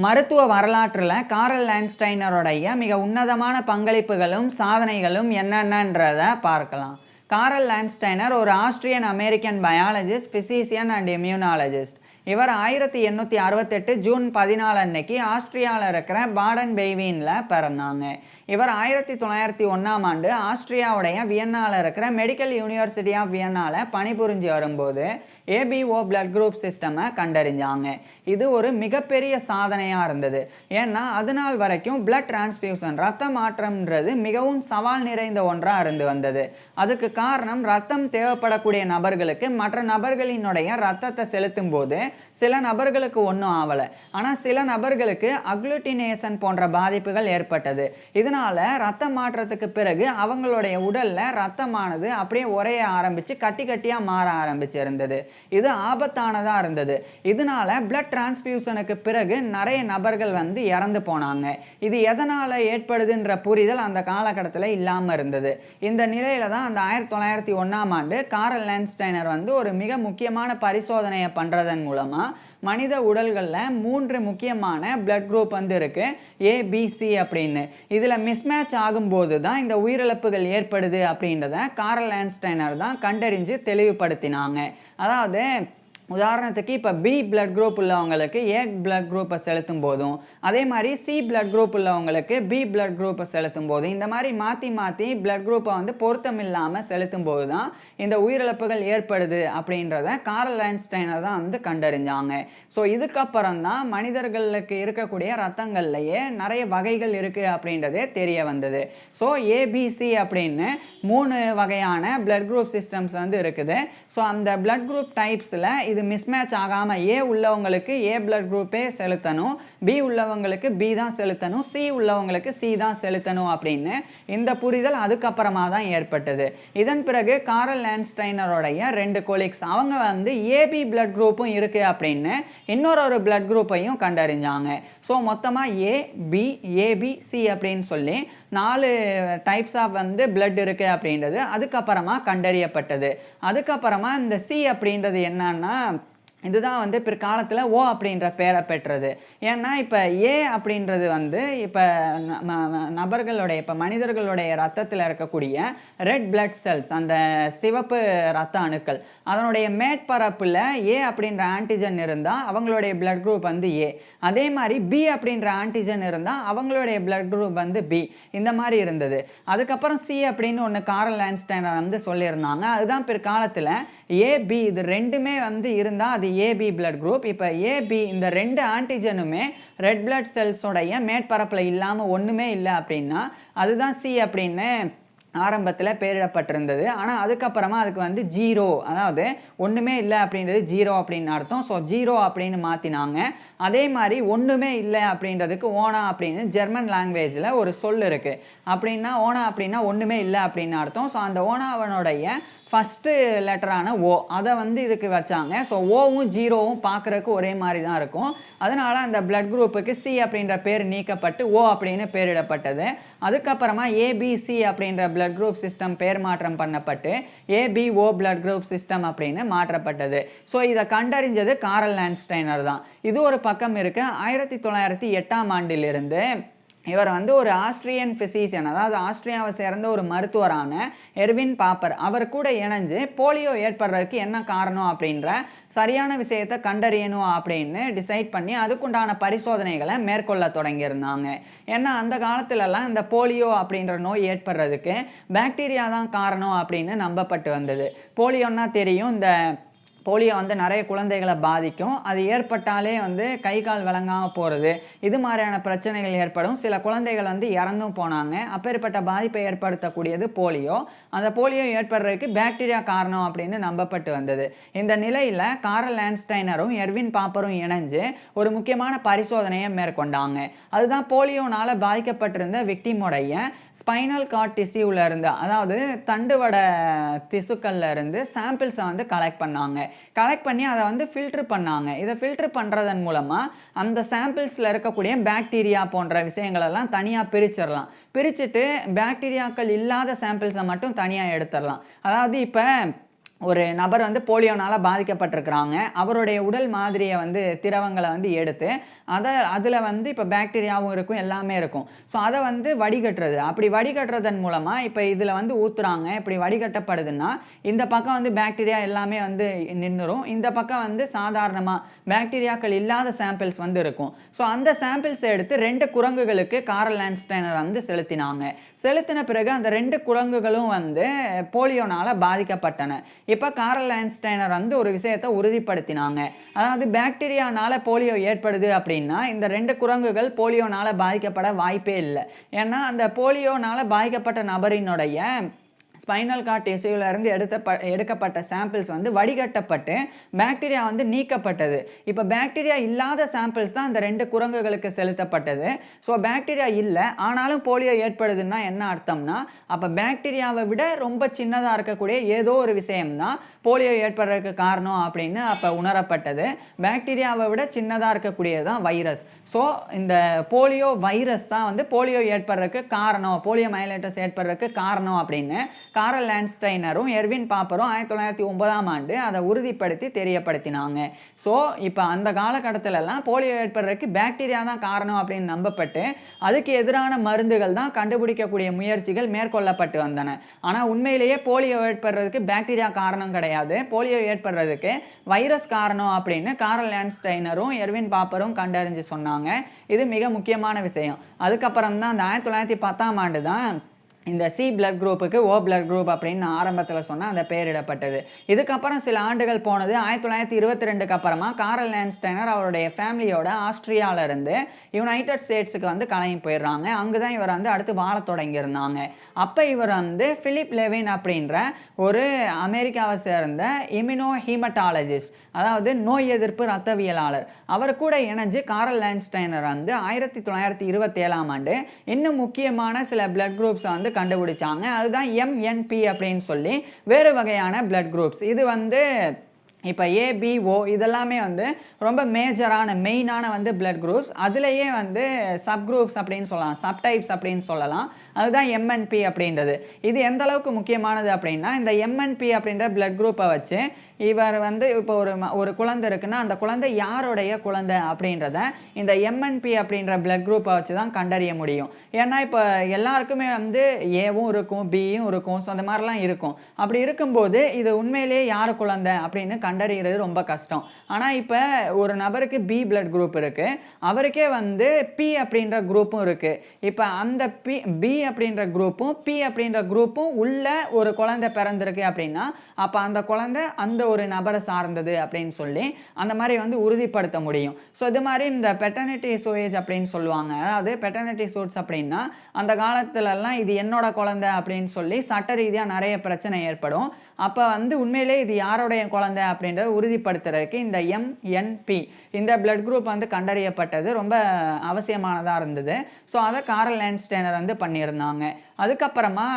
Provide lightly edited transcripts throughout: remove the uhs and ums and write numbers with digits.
மருத்துவ வரலாற்றில் காரல் லேண்ட்ஸ்டைனருடைய மிக உன்னதமான பங்களிப்புகளும் சாதனைகளும் என்னென்னன்றதை பார்க்கலாம். காரல் லேண்ட்ஸ்டைனர் ஒரு Austrian American biologist, physician and immunologist. இவர் 1868 ஜூன் 14 அன்னைக்கு ஆஸ்ட்ரியாவில் இருக்கிற பாடன் பெய்வீனில் பிறந்தாங்க. இவர் 1901ஆம் ஆண்டு ஆஸ்ட்ரியாவுடைய வியன்னாவில் இருக்கிற மெடிக்கல் யூனிவர்சிட்டி ஆஃப் வியன்னாவில் பணிபுரிஞ்சு வரும்போது ஏபிஓ பிளட் குரூப் சிஸ்டமை கண்டறிஞ்சாங்க. இது ஒரு மிகப்பெரிய சாதனையாக இருந்தது. ஏன்னா அது நாள் வரைக்கும் பிளட் டிரான்ஸ்ஃபியூஷன் ரத்த மாற்றம்ன்றது மிகவும் சவால் நிறைந்த ஒன்றாக இருந்து வந்தது. அதுக்கு காரணம் ரத்தம் தேவைப்படக்கூடிய நபர்களுக்கு மற்ற நபர்களினுடைய ரத்தத்தை செலுத்தும் போது சில நபர்களுக்கு ஒன்றும் ஆகலை, ஆனால் சில நபர்களுக்கு அக்ளூட்டினேஷன் போன்ற பாதிப்புகள் ஏற்பட்டது. இதனால ரத்த மாற்றத்துக்கு பிறகு அவங்களுடைய உடல்ல ரத்தமானது அப்படியே உறைய ஆரம்பிச்சு கட்டி கட்டியாக மாற ஆரம்பிச்சு இருந்தது. இது ஆபத்தானதாக இருந்தது. இதனால பிளட் டிரான்ஸ்ஃபியூஷனுக்கு பிறகு நிறைய நபர்கள் இறந்து போனாங்க. இது எதனால் ஏற்படுதுன்ற புரிதல் அந்த காலகட்டத்தில் இல்லாமல் இருந்தது. இந்த நிலையில தான் அந்த 1901ஆம் ஆண்டு காரல் லேண்ட்ஸ்டைனர் ஒரு மிக முக்கியமான பரிசோதனையை பண்ணுறதன் மூலமாக மனித உடல்களில் 3 முக்கியமான பிளட் குரூப் இருக்கு, ஏபிசி அப்படின்னு. இதில் மிஸ்மேட்ச் ஆகும்போது தான் இந்த உயிரிழப்புகள் ஏற்படுது அப்படின்றத காரல் லேண்ட்ஸ்டைனர் தான் கண்டறிஞ்சு தெளிவுபடுத்தினாங்க. அதாவது உதாரணத்துக்கு இப்போ பி பிளட் குரூப் உள்ளவங்களுக்கு ஏ பிளட் குரூப்பை செலுத்தும் போதும், அதே மாதிரி சி பிளட் குரூப் உள்ளவங்களுக்கு பி பிளட் குரூப்பை செலுத்தும் போதும், இந்த மாதிரி மாற்றி மாற்றி பிளட் குரூப்பை பொருத்தம் இல்லாமல் செலுத்தும் போது தான் இந்த உயிரிழப்புகள் ஏற்படுது அப்படின்றத காரல் லேண்ட்ஸ்டைனர் தான் கண்டறிஞ்சாங்க. ஸோ இதுக்கப்புறம் தான் மனிதர்களுக்கு இருக்கக்கூடிய ரத்தங்கள்லையே நிறைய வகைகள் இருக்குது அப்படின்றதே தெரிய வந்தது. ஸோ ஏபிசி அப்படின்னு 3 வகையான பிளட் குரூப் சிஸ்டம்ஸ் இருக்குது. ஸோ அந்த பிளட் குரூப் டைப்ஸில் இது மிஸ்மேட்ச் ஆகாமல் ஏ உள்ளவங்களுக்கு ஏ பிளட் குரூப்பே செலுத்தணும், பி உள்ளவங்களுக்கு பி தான் செலுத்தணும், சி உள்ளவங்களுக்கு சி தான் செலுத்தணும் அப்படின்னு இந்த புரிதல் அதுக்கப்புறமா தான் ஏற்பட்டது. இதன் பிறகு காரல் லேண்ட்ஸ்டைனருடைய 2 கொலீக்ஸ் அவங்க ஏபி பிளட் குரூப்பும் இருக்கு அப்படின்னு இன்னொரு பிளட் குரூப்பையும் கண்டறிஞ்சாங்க. ஸோ மொத்தமாக ஏ பி ஏபி சி அப்படின்னு சொல்லி 4 டைப்ஸ் ஆஃப் பிளட் இருக்கு அப்படின்றது அதுக்கப்புறமா கண்டறியப்பட்டது. அதுக்கப்புறமா இந்த சி அப்படின்றது என்னன்னா இதுதான் பிற்காலத்தில் ஓ அப்படின்ற பேரை பெற்றது. ஏன்னா இப்போ ஏ அப்படின்றது இப்போ நபர்களுடைய இப்போ மனிதர்களுடைய ரத்தத்தில் இருக்கக்கூடிய ரெட் பிளட் செல்ஸ், அந்த சிவப்பு ரத்த அணுக்கள், அதனுடைய மேற்பரப்பில் ஏ அப்படின்ற ஆன்டிஜன் இருந்தால் அவங்களுடைய பிளட் குரூப் ஏ. அதே மாதிரி பி அப்படின்ற ஆன்டிஜன் இருந்தால் அவங்களுடைய பிளட் குரூப் பி. இந்த மாதிரி இருந்தது. அதுக்கப்புறம் சி அப்படின்னு ஒன்று காரல் லேண்ட்ஸ்டைனர் சொல்லியிருந்தாங்க. அதுதான் பிற்காலத்தில் ஏபி இது ரெண்டுமே இருந்தால் அது ஏபி பிளட் குரூப். இப்போ ஏபி இந்த 2 ஆன்டிஜனுமே ரெட் பிளட் செல்ஸோடைய மேற்பரப்பில் இல்லாமல் ஒன்றுமே இல்லை அப்படின்னா அதுதான் சி அப்படின்னு ஆரம்பத்தில் பேரிடப்பட்டிருந்தது. ஆனால் அதுக்கப்புறமா அதுக்கு 0, அதாவது ஒன்றுமே இல்லை அப்படின்றது 0 அப்படின்னு அர்த்தம். ஸோ 0 அப்படின்னு மாற்றினாங்க. அதே மாதிரி ஒன்றுமே இல்லை அப்படின்றதுக்கு ஓனா அப்படின்னு ஜெர்மன் லாங்குவேஜில் ஒரு சொல் இருக்குது. அப்படின்னா ஓனா அப்படின்னா ஒன்றுமே இல்லை அப்படின்னு அர்த்தம். ஸோ அந்த ஓனாவனுடைய ஃபஸ்ட்டு லெட்டரான ஓ அதை இதுக்கு வச்சாங்க. ஸோ ஓவும் 0வும் பார்க்குறதுக்கு ஒரே மாதிரி தான் இருக்கும். அதனால் அந்த பிளட் குரூப்புக்கு சி அப்படின்ற பேர் நீக்கப்பட்டு ஓ அப்படின்னு பேரிடப்பட்டது. அதுக்கப்புறமா ஏபிசி அப்படின்ற பிளட் குரூப் சிஸ்டம் பேர் மாற்றம் பண்ணப்பட்டு ஏபிஓ பிளட் குரூப் சிஸ்டம் அப்படின்னு மாற்றப்பட்டது. ஸோ இதை கண்டறிஞ்சது காரல் லேண்ட்ஸ்டைனர் தான். இது ஒரு பக்கம் இருக்கு. 1908ஆம் ஆண்டிலிருந்து இவர் ஒரு ஆஸ்ட்ரியன் பிசிசியன், அதாவது ஆஸ்ட்ரியாவை சேர்ந்த ஒரு மருத்துவரான எர்வின் பாப்பர், அவர் கூட இணைஞ்சு போலியோ ஏற்படுறதுக்கு என்ன காரணம் அப்படின்ற சரியான விஷயத்தை கண்டறியணும் அப்படின்னு டிசைட் பண்ணி அதுக்குண்டான பரிசோதனைகளை மேற்கொள்ள தொடங்கியிருந்தாங்க. ஏன்னா அந்த காலத்துலலாம் இந்த போலியோ அப்படின்ற நோய் ஏற்படுறதுக்கு பாக்டீரியா தான் காரணம் அப்படின்னு நம்பப்பட்டு வந்தது. போலியோன்னா தெரியும், இந்த போலியோ நிறைய குழந்தைகளை பாதிக்கும். அது ஏற்பட்டாலே கை கால் விளங்காமல் போகிறது, இது மாதிரியான பிரச்சனைகள் ஏற்படும். சில குழந்தைகள் இறந்தும் போனாங்க. அப்பேற்பட்ட பாதிப்பை ஏற்படுத்தக்கூடியது போலியோ. அந்த போலியோ ஏற்படுறதுக்கு பாக்டீரியா காரணம் அப்படின்னு நம்பப்பட்டு வந்தது. இந்த நிலையில் காரல் லேண்ட்ஸ்டைனரும் எர்வின் பாப்பரும் இணைஞ்சு ஒரு முக்கியமான பரிசோதனையை மேற்கொண்டாங்க. அதுதான் போலியோனால் பாதிக்கப்பட்டிருந்த விக்டிமுடைய ஸ்பைனல் கார்ட் டிஷ்யூவில் இருந்து, அதாவது தண்டுவட திசுக்கள்ல இருந்து சாம்பிள்ஸை கலெக்ட் பண்ணாங்க. கலெக்ட் பண்ணி அதை ஃபில்டர் பண்ணாங்க. இதை ஃபில்டர் பண்ணுறதன் மூலமாக அந்த சாம்பிள்ஸில் இருக்கக்கூடிய பாக்டீரியா போன்ற விஷயங்களெல்லாம் தனியாக பிரிச்சிடலாம். பிரிச்சுட்டு பாக்டீரியாக்கள் இல்லாத சாம்பிள்ஸை மட்டும் தனியாக எடுத்துடலாம். அதாவது இப்போ ஒரு நபர் வந்து போலியோனால பாதிக்கப்பட்டிருக்கிறாங்க. அவருடைய உடல் மாதிரிய வந்து திரவங்கள வந்து எடுத்து, அதில வந்து இப்ப பாக்டீரியாவும் இருக்கும், எல்லாமே இருக்கும். ஸோ அத வந்து வடிகட்டுறது. அப்படி வடிகட்டுறதன் மூலமா இப்ப இதில வந்து ஊத்துறாங்க. இப்படி வடிகட்டப்படுதுன்னா, இந்த பக்கம் வந்து பாக்டீரியா எல்லாமே வந்து நின்னுரும். இந்த பக்கம் வந்து சாதாரணமா பாக்டீரியாக்கள் இல்லாத சாம்பிள்ஸ் வந்து இருக்கும். ஸோ அந்த சாம்பிள்ஸ எடுத்து 2 குரங்குகளுக்கு கார்ல் லாண்ட்ஸ்டைனர் வந்து செலுத்தினாங்க. செலுத்தின பிறகு அந்த 2 குரங்குகளும் வந்து போலியோனால பாதிக்கப்பட்டன. இப்ப கார்ல் லாண்ட்ஸ்டைனர் வந்து ஒரு விஷயத்த உறுதிப்படுத்தினாங்க. அதாவது பாக்டீரியானால போலியோ ஏற்படுது அப்படின்னா, இந்த 2 குரங்குகள் போலியோனால பாதிக்கப்பட வாய்ப்பே இல்ல. ஏன்னா, அந்த போலியோனால பாதிக்கப்பட்ட நபரினுடைய ஸ்பைனல் கார்ட் டிஷ்யூல இருந்து எடுக்கப்பட்ட சாம்பிள்ஸ் வந்து வடிகட்டப்பட்டு பாக்டீரியா வந்து நீக்கப்பட்டது. இப்ப பாக்டீரியா இல்லாத சாம்பிள்ஸ் தான் அந்த 2 குரங்குகளுக்கு செலுத்தப்பட்டது. ஸோ பாக்டீரியா இல்ல. ஆனாலும் போலியோ ஏற்படுதுன்னா என்ன அர்த்தம்னா, அப்ப பாக்டீரியாவை விட ரொம்ப சின்னதா இருக்கக்கூடிய ஏதோ ஒரு விஷயம் தான் போலியோ ஏற்படுறதுக்கு காரணம் அப்படின்னு அப்ப உணரப்பட்டது. பாக்டீரியாவை விட சின்னதா இருக்கக்கூடியது தான் வைரஸ். ஸோ இந்த போலியோ வைரஸ் தான் வந்து போலியோ ஏற்படுறதுக்கு காரணம், போலியோ மைலேட்டஸ் ஏற்படுறதுக்கு காரணம் அப்படின்னு கார்ல் லாண்ட்ஸ்டைனரும் எர்வின் பாப்பரும் 1909ஆம் ஆண்டு அதை உறுதிப்படுத்தி தெரியப்படுத்தினாங்க. ஸோ இப்போ அந்த காலகட்டத்திலலாம் போலியோ ஏற்படுறதுக்கு பாக்டீரியா தான் காரணம் அப்படின்னு நம்பப்பட்டு அதுக்கு எதிரான மருந்துகள் தான் கண்டுபிடிக்கக்கூடிய முயற்சிகள் மேற்கொள்ளப்பட்டு வந்தன. ஆனால் உண்மையிலேயே போலியோ ஏற்படுறதுக்கு பாக்டீரியா காரணம் கிடையாது, போலியோ ஏற்படுறதுக்கு வைரஸ் காரணம் அப்படின்னு கார்ல் லாண்ட்ஸ்டைனரும் எர்வின் பாப்பரும் கண்டறிஞ்சு சொன்னாங்க. இது மிக முக்கியமான விஷயம். அதுக்கப்புறம் தான் அந்த 1910ஆம் ஆண்டு தான் இந்த சி பிளட் குரூப்புக்கு ஓ பிளட் குரூப் அப்படின்னு ஆரம்பத்தில் சொன்னால் அந்த பெயரிடப்பட்டது. இதுக்கப்புறம் சில ஆண்டுகள் போனது. 1922க்கு அப்புறமா கார்ல் லாண்ட்ஸ்டைனர் அவருடைய ஃபேமிலியோட ஆஸ்திரியாவிலிருந்து யுனைடெட் ஸ்டேட்ஸுக்கு வந்து கிளம்பி போயிடுறாங்க. அங்கே தான் இவர் வந்து அடுத்து வாழ தொடங்கியிருந்தாங்க. அப்போ இவர் வந்து பிலிப் லெவின் அப்படின்ற ஒரு அமெரிக்காவை சேர்ந்த இம்யூனோ ஹீமட்டாலஜிஸ்ட், அதாவது நோய் எதிர்ப்பு இரத்தவியலாளர், அவர் கூட இணைஞ்சு கார்ல் லாண்ட்ஸ்டைனர் வந்து 1927ஆம் ஆண்டு இன்னும் முக்கியமான சில பிளட் குரூப்ஸை வந்து கண்டுபிடிச்சாங்க. அதுதான் MNP அப்படின்னு சொல்லி வேறு வகையான பிளட் குரூப்ஸ். இது வந்து இப்போ ஏபிஓ இதெல்லாமே வந்து ரொம்ப மேஜரான மெயினான வந்து பிளட் குரூப்ஸ். அதுலேயே வந்து சப் குரூப்ஸ் அப்படின்னு சொல்லலாம், சப்டைப்ஸ் அப்படின்னு சொல்லலாம். அதுதான் எம்என்பி அப்படின்றது. இது எந்த அளவுக்கு முக்கியமானது அப்படின்னா, இந்த எம்என்பி அப்படின்ற பிளட் குரூப்பை வச்சு இவர் வந்து இப்போ ஒரு குழந்தை இருக்குன்னா அந்த குழந்தை யாருடைய குழந்தை அப்படின்றத இந்த எம்என்பி அப்படின்ற பிளட் குரூப்பை வச்சு தான் கண்டறிய முடியும். ஏன்னா இப்போ எல்லாருக்குமே வந்து ஏவும் இருக்கும், பியும் இருக்கும், ஸோ அந்த மாதிரிலாம் இருக்கும். அப்படி இருக்கும்போது இது உண்மையிலேயே யார் குழந்தை அப்படின்னு கண்டறிகிறது ரொம்ப கஷ்டம். ஆனால் இப்போ ஒரு நபருக்கு பி பிளட் குரூப் இருக்கு, அவருக்கே வந்து பி அப்படின்ற குரூப்பும் இருக்கு. இப்போ அந்த பி அப்படின்ற குரூப்பும் பி அப்படின்ற குரூப்பும் உள்ள ஒரு குழந்தை பிறந்திருக்கு அப்படின்னா அப்போ அந்த குழந்தை அந்த ஒரு நபரை சார்ந்தது அப்படின்னு சொல்லி அந்த மாதிரி வந்து உறுதிப்படுத்த முடியும். ஸோ இது மாதிரி இந்த பெட்டர்னிட்டி சூயேஜ் அப்படின்னு சொல்லுவாங்க. அதாவது பெட்டர்னிட்டி சூட்ஸ் அப்படின்னா அந்த காலத்துலலாம் இது என்னோட குழந்தை அப்படின்னு சொல்லி சட்ட ரீதியாக நிறைய பிரச்சனை ஏற்படும். அப்போ வந்து உண்மையிலே இது யாருடைய குழந்தை அப்படின்றத உறுதிப்படுத்துறதுக்கு இந்த எம்என்பி இந்த பிளட் குரூப் வந்து கண்டறியப்பட்டது ரொம்ப அவசியமானதாக இருந்தது. ஸோ அதை கார்ல் லாண்ட்ஸ்டைனர் வந்து பண்ணியிருந்தாங்க. அதுக்கப்புறமா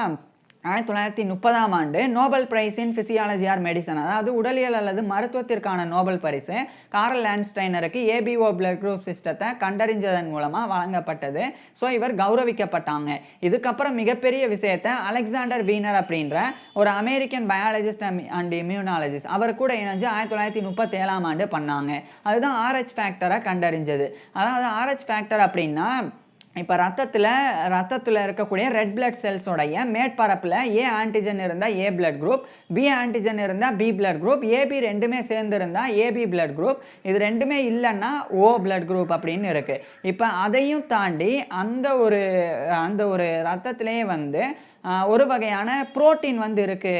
1930ஆம் ஆண்டு நோபல் பிரைஸ் இன் பிசியாலஜி ஆர் மெடிசன், அதாவது உடலியல் அல்லது மருத்துவத்திற்கான நோபல் பரிசு கார்ல் லாண்ட்ஸ்டைனருக்கு ஏபிஓ பிளட் குரூப் சிஸ்டத்தை கண்டறிஞ்சதன் மூலமாக வழங்கப்பட்டது. ஸோ இவர் கௌரவிக்கப்பட்டாங்க. இதுக்கப்புறம் மிகப்பெரிய விஷயத்தை அலெக்சாண்டர் வீனர் அப்படின்ற ஒரு அமெரிக்கன் பயாலஜிஸ்ட் அண்ட் இம்யூனாலஜிஸ்ட் அவர் கூட இணைஞ்சு 1937ஆம் ஆண்டு பண்ணாங்க. அதுதான் RH ஃபேக்டரை கண்டறிஞ்சது. அதாவது RH ஃபேக்டர் அப்படின்னா இப்போ ரத்தத்தில் இருக்கக்கூடிய ரெட் பிளட் செல்ஸோடைய மேற்பரப்பில் ஏ ஆன்டிஜன் இருந்தால் A blood group, B antigen இருந்தால் பி பிளட் குரூப், ஏபி ரெண்டுமே சேர்ந்து இருந்தால் ஏபி பிளட் குரூப், இது ரெண்டுமே இல்லைன்னா ஓ பிளட் குரூப் அப்படின்னு இருக்குது. இப்போ அதையும் தாண்டி அந்த ஒரு ரத்தத்திலேயே வந்து ஒரு வகையான புரோட்டீன் வந்து இருக்குது.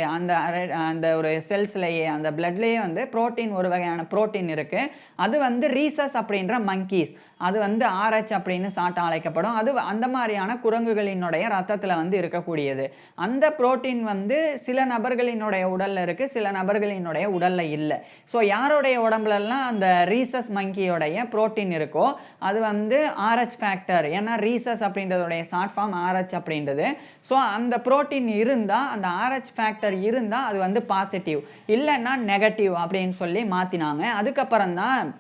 அந்த ஒரு செல்ஸ்லேயே அந்த பிளட்லேயே வந்து புரோட்டீன், ஒரு வகையான புரோட்டீன் இருக்குது. அது வந்து ரீசஸ் அப்படின்ற மங்கீஸ், அது வந்து RH அப்படின்னு சாட்டா அழைக்கப்படும். அது அந்த மாதிரியான குரங்குகளினுடைய ரத்தத்தில் வந்து இருக்கக்கூடியது. அந்த புரோட்டீன் வந்து சில நபர்களினுடைய உடலில் இருக்குது, சில நபர்களினுடைய உடலில் இல்லை. ஸோ யாருடைய உடம்புலலாம் அந்த ரீசஸ் மங்கியோடைய புரோட்டீன் இருக்கோ அது வந்து RH ஃபேக்டர். ஏன்னா ரீசஸ் அப்படின்றதுடைய ஷார்ட் ஃபார்ம் RH அப்படின்றது. ஸோ அந்த புரோட்டீன் இருந்தால், அந்த RH ஃபேக்டர் இருந்தால் அது வந்து பாசிட்டிவ், இல்லைன்னா நெகட்டிவ் அப்படின்னு சொல்லி மாற்றினாங்க. அதுக்கப்புறம் தான்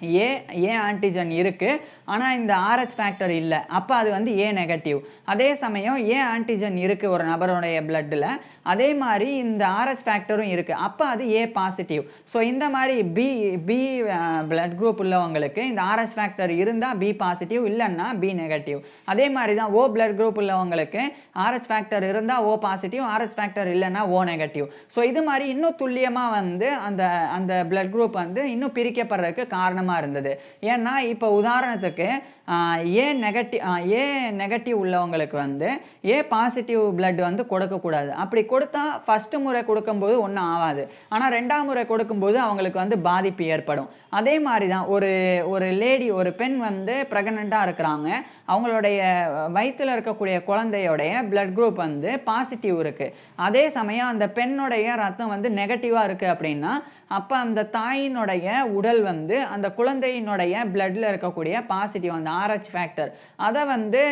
ஏ ஏ ஆன்டிஜன் இருக்குது, ஆனால் இந்த ஆர்ஹெச் ஃபேக்டர் இல்லை, அப்போ அது வந்து ஏ நெகட்டிவ். அதே சமயம் ஏ ஆன்டிஜன் இருக்குது ஒரு நபருடைய பிளட்டில், அதே மாதிரி இந்த ஆர்ஹெச் ஃபேக்டரும் இருக்குது, அப்போ அது ஏ பாசிட்டிவ். ஸோ இந்த மாதிரி பி பி பிளட் குரூப் உள்ளவங்களுக்கு இந்த ஆர்ஹெச் ஃபேக்டர் இருந்தால் பி பாசிட்டிவ், இல்லைன்னா பி நெகட்டிவ். அதே மாதிரி தான் ஓ பிளட் குரூப் உள்ளவங்களுக்கு ஆர்ஹெச் ஃபேக்டர் இருந்தால் ஓ பாசிட்டிவ், ஆர்ஹெச் ஃபேக்டர் இல்லைன்னா ஓ நெகட்டிவ். ஸோ இது மாதிரி இன்னும் துல்லியமாக வந்து அந்த அந்த பிளட் குரூப் வந்து இன்னும் பிரிக்கப்படுறதுக்கு காரணமாக இருந்தது. ஏன்னா இப்போ உதாரணத்துக்கு ஏ நெகட்டிவ் உள்ளவங்களுக்கு வந்து ஏ பாசிட்டிவ் பிளட் வந்து கொடுக்கக்கூடாது. அப்படி கொடுத்தா ஃபஸ்ட்டு முறை கொடுக்கும்போது ஒன்றும் ஆகாது, ஆனால் 2ஆம் முறை கொடுக்கும்போது அவங்களுக்கு வந்து பாதிப்பு ஏற்படும். அதே மாதிரி தான் ஒரு லேடி, ஒரு பெண் வந்து ப்ரெக்னெண்ட்டாக இருக்கிறாங்க, அவங்களுடைய வயிற்றில் இருக்கக்கூடிய குழந்தையோடைய பிளட் குரூப் வந்து பாசிட்டிவ் இருக்குது. அதே சமயம் அந்த பெண்ணுடைய ரத்தம் வந்து நெகட்டிவாக இருக்குது அப்படின்னா, அப்போ அந்த தாயினுடைய உடல் வந்து அந்த குழந்தையினுடைய பிளட்டில் இருக்கக்கூடிய பாசிட்டிவ் அந்த ஆர்ஹெச் ஃபேக்டர் அதை வந்து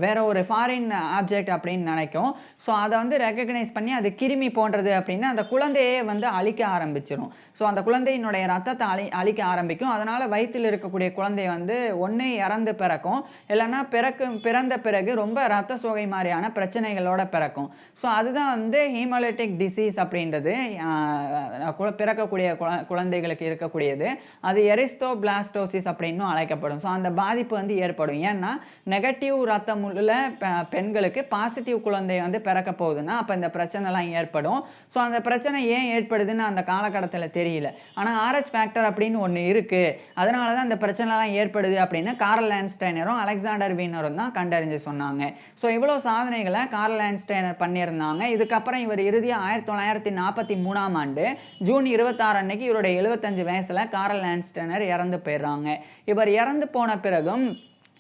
வேற ஒரு ஃபாரின் ஆப்ஜெக்ட் அப்படின்னு நினைக்கும். ஸோ அதை வந்து ரெக்கக்னைஸ் பண்ணி அது கிருமி போன்றது அப்படின்னு அந்த குழந்தையே வந்து அழிக்க ஆரம்பிச்சிடும். ஸோ அந்த குழந்தையினுடைய ரத்தத்தை அழிக்க ஆரம்பிக்கும். அதனால் வயிற்றில் இருக்கக்கூடிய குழந்தை வந்து ஒன்று இறந்து பிறக்கும், இல்லைன்னா பிறந்த பிறகு ரொம்ப ரத்த சோகை மாதிரியான பிரச்சனைகளோட பிறக்கும். ஸோ அதுதான் வந்து ஹீமோலைட்டிக் டிசீஸ் அப்படின்றது பிறக்கக்கூடிய குழந்தைகளுக்கு இருக்கக்கூடியது. அது எரிஸ்டோபிளாஸ்டோசிஸ் அப்படின்னும் அழைக்கப்படும். ஸோ அந்த பாதிப்பு வந்து ஏற்படும். ஏன்னா நெகட்டிவ் ரத்தம் உள்ள பெண்களுக்கு பாசிட்டிவ் குழந்தை வந்து பிறக்க போகுதுன்னா அப்போ இந்த பிரச்சனைலாம் ஏற்படும். ஸோ அந்த பிரச்சனை ஏன் ஏற்படுதுன்னு அந்த காலகட்டத்தில் தெரியல. ஆனால் ஆர்ஹெச் ஃபேக்டர் அப்படின்னு ஒன்று இருக்குது, அதனால தான் இந்த பிரச்சனைலாம் ஏற்படுது அப்படின்னு கார்ல் லாண்ட்ஸ்டைனரும் அலெக்சாண்டர் வீனரும் தான் கண்டறிஞ்சு சொன்னாங்க. ஸோ இவ்வளோ சாதனைகளை கார்ல் லாண்ட்ஸ்டைனர் பண்ணியிருந்தாங்க. இதுக்கப்புறம் இவர் இறுதியாக 1943ஆம் ஆண்டு ஜூன் 26 அன்னைக்கு இவருடைய 75 வயசில் கார்ல் லாண்ட்ஸ்டைனர் இறந்து போயிடுறாங்க. இவர் இறந்து போன பிறகும்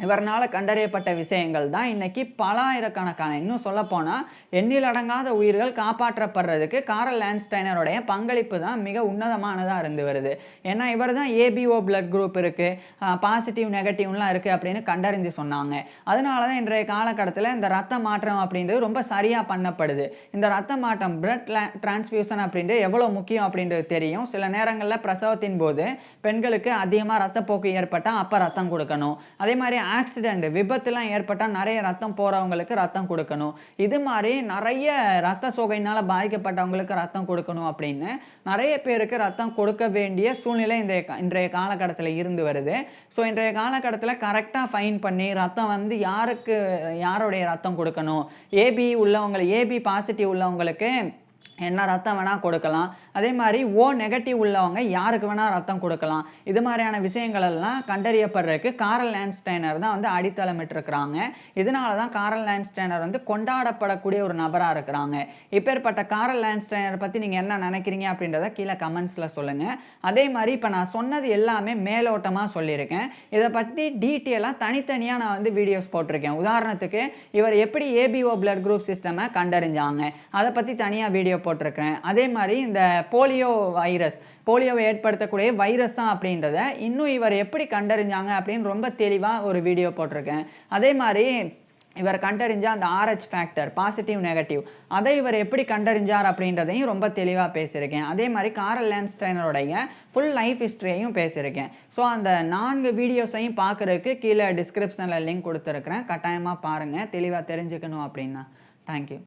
இவர்னால் கண்டறியப்பட்ட விஷயங்கள் தான் இன்னைக்கு பல ஆயிரக்கணக்கான, இன்னும் சொல்லப்போனால் எண்ணிலடங்காத உயிர்கள் காப்பாற்றப்படுறதுக்கு கார்ல் லாண்ட்ஸ்டைனருடைய பங்களிப்பு தான் மிக உன்னதமானதாக இருந்து வருது. ஏன்னா இவர் தான் ஏபிஓ பிளட் குரூப் இருக்குது, பாசிட்டிவ் நெகட்டிவ்லாம் இருக்குது அப்படின்னு கண்டறிஞ்சு சொன்னாங்க. அதனால தான் இன்றைய காலகட்டத்தில் இந்த ரத்த மாற்றம் அப்படின்றது ரொம்ப சரியாக பண்ணப்படுது. இந்த ரத்த மாற்றம் பிளட் டிரான்ஸ்ஃபியூஷன் அப்படின்றது எவ்வளோ முக்கியம் அப்படின்றது தெரியும். சில நேரங்களில் பிரசவத்தின் போது பெண்களுக்கு அதிகமாக ரத்தப்போக்கு ஏற்பட்டால் அப்போ ரத்தம் கொடுக்கணும். அதே மாதிரி ஆக்சிடென்ட், விபத்துலாம் ஏற்பட்டால் நிறைய ரத்தம் போகிறவங்களுக்கு ரத்தம் கொடுக்கணும். இது மாதிரி நிறைய ரத்த சோகையினால் பாதிக்கப்பட்டவங்களுக்கு ரத்தம் கொடுக்கணும் அப்படின்னு நிறைய பேருக்கு ரத்தம் கொடுக்க வேண்டிய சூழ்நிலை இன்றைய காலகட்டத்தில் இருந்து வருது. ஸோ இன்றைய காலகட்டத்தில் கரெக்டாக ஃபைன் பண்ணி ரத்தம் வந்து யாருடைய ரத்தம் கொடுக்கணும், ஏபி பாசிட்டிவ் உள்ளவங்களுக்கு என்ன ரத்தம் வேணால் கொடுக்கலாம், அதே மாதிரி ஓ நெகட்டிவ் உள்ளவங்க யாருக்கு வேணால் ரத்தம் கொடுக்கலாம். இது மாதிரியான விஷயங்கள் எல்லாம் கண்டறியப்படுறதுக்கு கார்ல் லாண்ட்ஸ்டைனர் தான் வந்து அடித்தளமிட்டிருக்கிறாங்க. இதனால தான் கார்ல் லாண்ட்ஸ்டைனர் வந்து கொண்டாடப்படக்கூடிய ஒரு நபராக இருக்கிறாங்க. இப்பேற்பட்ட கார்ல் லாண்ட்ஸ்டைனர் பற்றி நீங்கள் என்ன நினைக்கிறீங்க அப்படின்றத கீழே கமெண்ட்ஸில் சொல்லுங்கள். அதே மாதிரி இப்போ நான் சொன்னது எல்லாமே மேலோட்டமாக சொல்லியிருக்கேன். இதை பற்றி டீட்டெயிலாக தனித்தனியாக நான் வந்து வீடியோஸ் போட்டிருக்கேன். உதாரணத்துக்கு இவர் எப்படி ஏபிஓ பிளட் குரூப் சிஸ்டமை கண்டறிஞ்சாங்க அதை பற்றி தனியாக வீடியோ போட்டிருக்கேன். அதே மாதிரி இந்த போலியோவை ஏற்படுத்தக்கூடிய வைரஸ் தான் அப்படின்றத இன்னும் இவர் எப்படி கண்டறிஞ்சாங்க அப்படின்னு ரொம்ப தெளிவாக ஒரு வீடியோ போட்டிருக்கேன். அதே மாதிரி இவர் கண்டறிஞ்ச அந்த ஆர்ஹெச் ஃபேக்டர் பாசிட்டிவ் நெகட்டிவ் அதை இவர் எப்படி கண்டறிஞ்சார் அப்படின்றதையும் ரொம்ப தெளிவாக பேசியிருக்கேன். அதே மாதிரி கார்ல் லாண்ட்ஸ்டைனருடைய ஃபுல் லைஃப் ஹிஸ்ட்ரியையும் பேசியிருக்கேன். ஸோ அந்த 4 வீடியோஸையும் பார்க்குறதுக்கு கீழே டிஸ்கிரிப்ஷனில் லிங்க் கொடுத்துருக்குறேன். கட்டாயமாக பாருங்கள், தெளிவாக தெரிஞ்சுக்கணும் அப்படின்னா. தேங்க்யூ.